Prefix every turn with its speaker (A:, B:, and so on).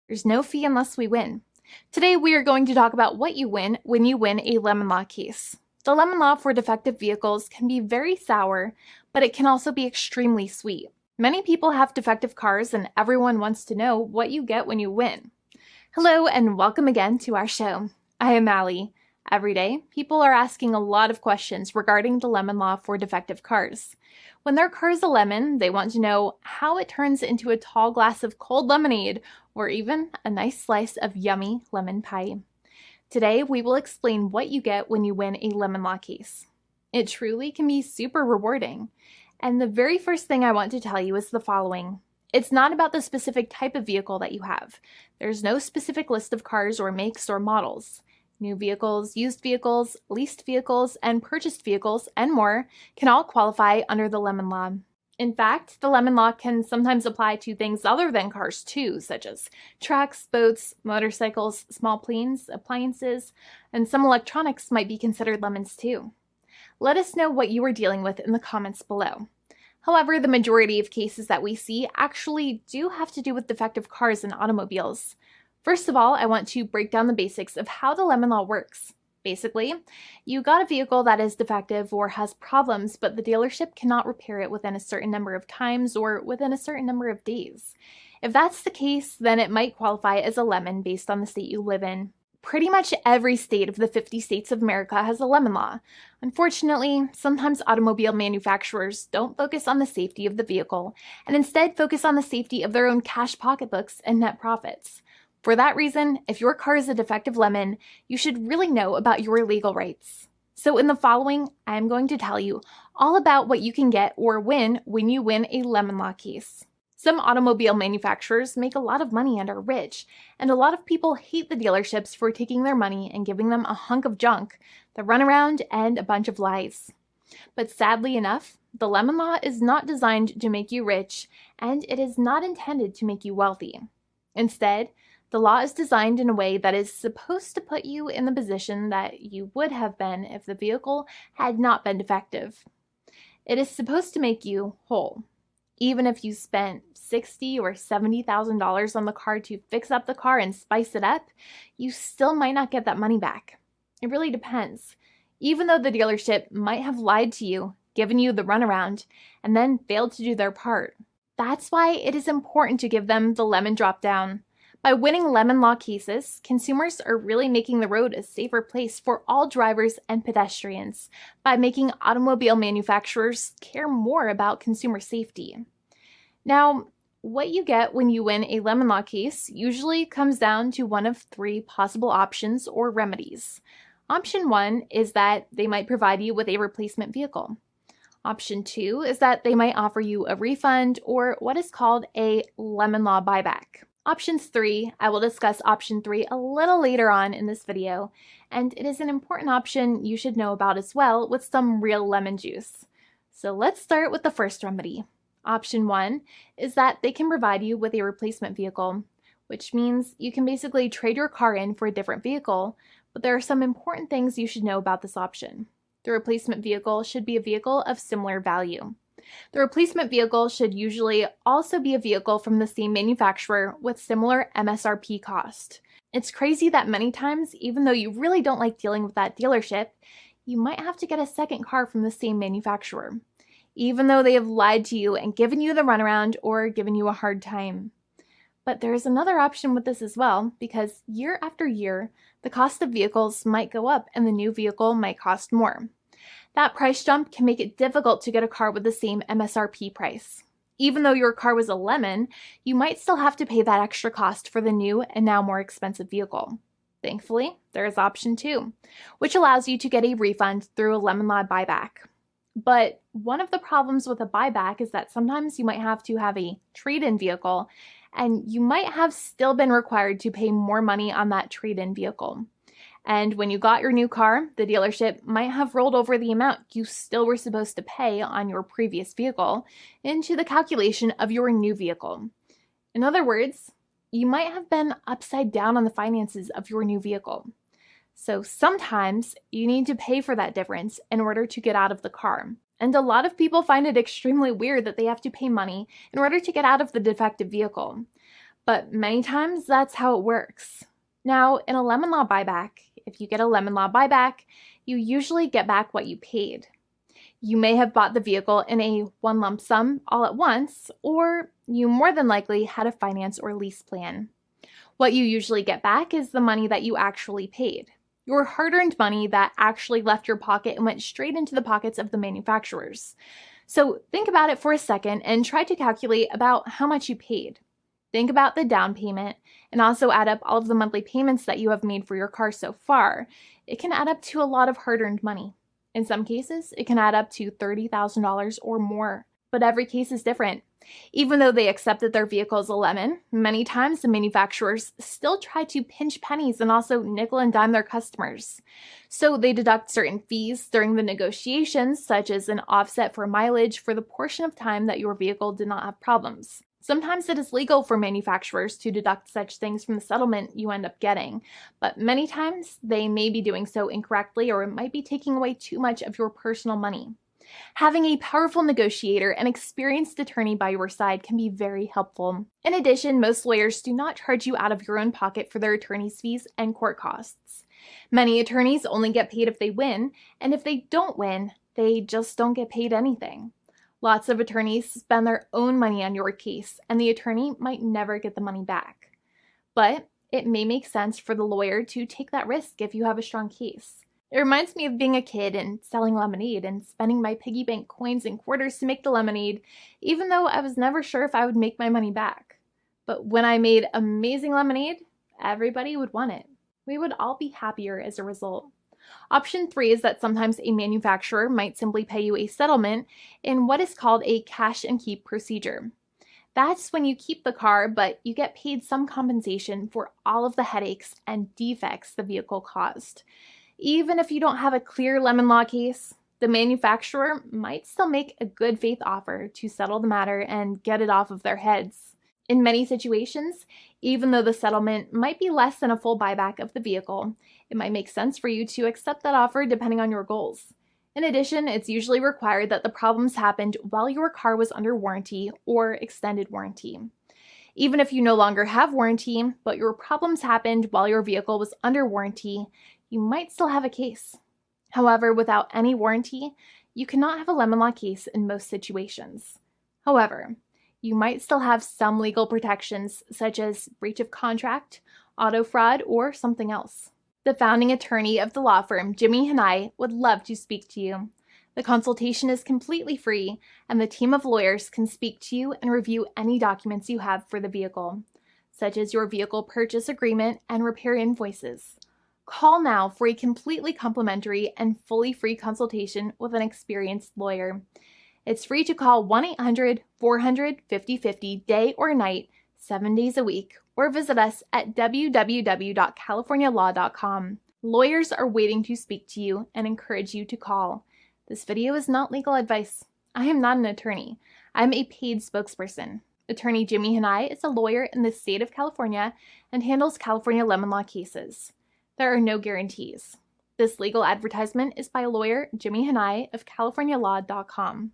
A: There's no fee unless we win. Today we are going to talk about what you win when you win a lemon law case. The lemon law for defective vehicles can be very sour, but it can also be extremely sweet. Many people have defective cars and everyone wants to know what you get when you win. Hello and welcome again to our show. I am Allie. Every day, people are asking a lot of questions regarding the lemon law for defective cars. When their car is a lemon, they want to know how it turns into a tall glass of cold lemonade or even a nice slice of yummy lemon pie. Today, we will explain what you get when you win a lemon law case. It truly can be super rewarding. And the very first thing I want to tell you is the following. It's not about the specific type of vehicle that you have. There's no specific list of cars or makes or models. New vehicles, used vehicles, leased vehicles, and purchased vehicles, and more can all qualify under the lemon law. In fact, the lemon law can sometimes apply to things other than cars too, such as trucks, boats, motorcycles, small planes, appliances, and some electronics might be considered lemons too. Let us know what you are dealing with in the comments below. However, the majority of cases that we see actually do have to do with defective cars and automobiles. First of all, I want to break down the basics of how the lemon law works. Basically, you got a vehicle that is defective or has problems, but the dealership cannot repair it within a certain number of times or within a certain number of days. If that's the case, then it might qualify as a lemon based on the state you live in. Pretty much every state of the 50 states of America has a lemon law. Unfortunately, sometimes automobile manufacturers don't focus on the safety of the vehicle and instead focus on the safety of their own cash pocketbooks and net profits. For that reason, if your car is a defective lemon, you should really know about your legal rights. So in the following, I'm going to tell you all about what you can get or win when you win a lemon law case. Some automobile manufacturers make a lot of money and are rich, and a lot of people hate the dealerships for taking their money and giving them a hunk of junk, the runaround, and a bunch of lies. But sadly enough, the lemon law is not designed to make you rich, and it is not intended to make you wealthy. Instead, the law is designed in a way that is supposed to put you in the position that you would have been if the vehicle had not been defective. It is supposed to make you whole. Even if you spent $60,000 or $70,000 on the car to fix up the car and spice it up, you still might not get that money back. It really depends. Even though the dealership might have lied to you, given you the runaround, and then failed to do their part. That's why it is important to give them the lemon drop down. By winning lemon law cases, consumers are really making the road a safer place for all drivers and pedestrians by making automobile manufacturers care more about consumer safety. Now, what you get when you win a lemon law case usually comes down to one of three possible options or remedies. Option 1 is that they might provide you with a replacement vehicle. Option 2 is that they might offer you a refund or what is called a lemon law buyback. Options 3, I will discuss option 3 a little later on in this video, and it is an important option you should know about as well with some real lemon juice. So let's start with the first remedy. Option 1 is that they can provide you with a replacement vehicle, which means you can basically trade your car in for a different vehicle, but there are some important things you should know about this option. The replacement vehicle should be a vehicle of similar value. The replacement vehicle should usually also be a vehicle from the same manufacturer with similar MSRP cost. It's crazy that many times, even though you really don't like dealing with that dealership, you might have to get a second car from the same manufacturer, even though they have lied to you and given you the runaround or given you a hard time. But there is another option with this as well, because year after year, the cost of vehicles might go up and the new vehicle might cost more. That price jump can make it difficult to get a car with the same MSRP price. Even though your car was a lemon, you might still have to pay that extra cost for the new and now more expensive vehicle. Thankfully, there is option 2, which allows you to get a refund through a lemon law buyback. But one of the problems with a buyback is that sometimes you might have to have a trade-in vehicle, and you might have still been required to pay more money on that trade-in vehicle. And when you got your new car, the dealership might have rolled over the amount you still were supposed to pay on your previous vehicle into the calculation of your new vehicle. In other words, you might have been upside down on the finances of your new vehicle. So sometimes you need to pay for that difference in order to get out of the car. And a lot of people find it extremely weird that they have to pay money in order to get out of the defective vehicle. but many times that's how it works. Now, in a lemon law buyback, if you get a lemon law buyback, you usually get back what you paid. You may have bought the vehicle in a one lump sum all at once, or you more than likely had a finance or lease plan. What you usually get back is the money that you actually paid, your hard-earned money that actually left your pocket and went straight into the pockets of the manufacturers. So think about it for a second and try to calculate about how much you paid. Think about the down payment and also add up all of the monthly payments that you have made for your car so far. It can add up to a lot of hard-earned money. In some cases, it can add up to $30,000 or more, but every case is different. Even though they accept that their vehicle is a lemon, many times the manufacturers still try to pinch pennies and also nickel and dime their customers. So they deduct certain fees during the negotiations, such as an offset for mileage for the portion of time that your vehicle did not have problems. Sometimes it is legal for manufacturers to deduct such things from the settlement you end up getting, but many times they may be doing so incorrectly or it might be taking away too much of your personal money. Having a powerful negotiator and experienced attorney by your side can be very helpful. In addition, most lawyers do not charge you out of your own pocket for their attorney's fees and court costs. Many attorneys only get paid if they win, and if they don't win, they just don't get paid anything. Lots of attorneys spend their own money on your case, and the attorney might never get the money back. But it may make sense for the lawyer to take that risk if you have a strong case. It reminds me of being a kid and selling lemonade and spending my piggy bank coins and quarters to make the lemonade, even though I was never sure if I would make my money back. But when I made amazing lemonade, everybody would want it. We would all be happier as a result. Option 3 is that sometimes a manufacturer might simply pay you a settlement in what is called a cash and keep procedure. That's when you keep the car, but you get paid some compensation for all of the headaches and defects the vehicle caused. Even if you don't have a clear lemon law case, the manufacturer might still make a good faith offer to settle the matter and get it off of their heads. In many situations, even though the settlement might be less than a full buyback of the vehicle, it might make sense for you to accept that offer depending on your goals. In addition, it's usually required that the problems happened while your car was under warranty or extended warranty. Even if you no longer have warranty, but your problems happened while your vehicle was under warranty, you might still have a case. However, without any warranty, you cannot have a lemon law case in most situations. However, you might still have some legal protections such as breach of contract, auto fraud, or something else. The founding attorney of the law firm, Jimmy and I, would love to speak to you. The consultation is completely free, and the team of lawyers can speak to you and review any documents you have for the vehicle, such as your vehicle purchase agreement and repair invoices. Call now for a completely complimentary and fully free consultation with an experienced lawyer. It's free to call 1-800-400-5050 day or night, 7 days a week, or visit us at www.californialaw.com. Lawyers are waiting to speak to you and encourage you to call. This video is not legal advice. I am not an attorney. I'm a paid spokesperson. Attorney Jimmy Hanai is a lawyer in the state of California and handles California lemon law cases. There are no guarantees. This legal advertisement is by lawyer Jimmy Hanai of CaliforniaLaw.com.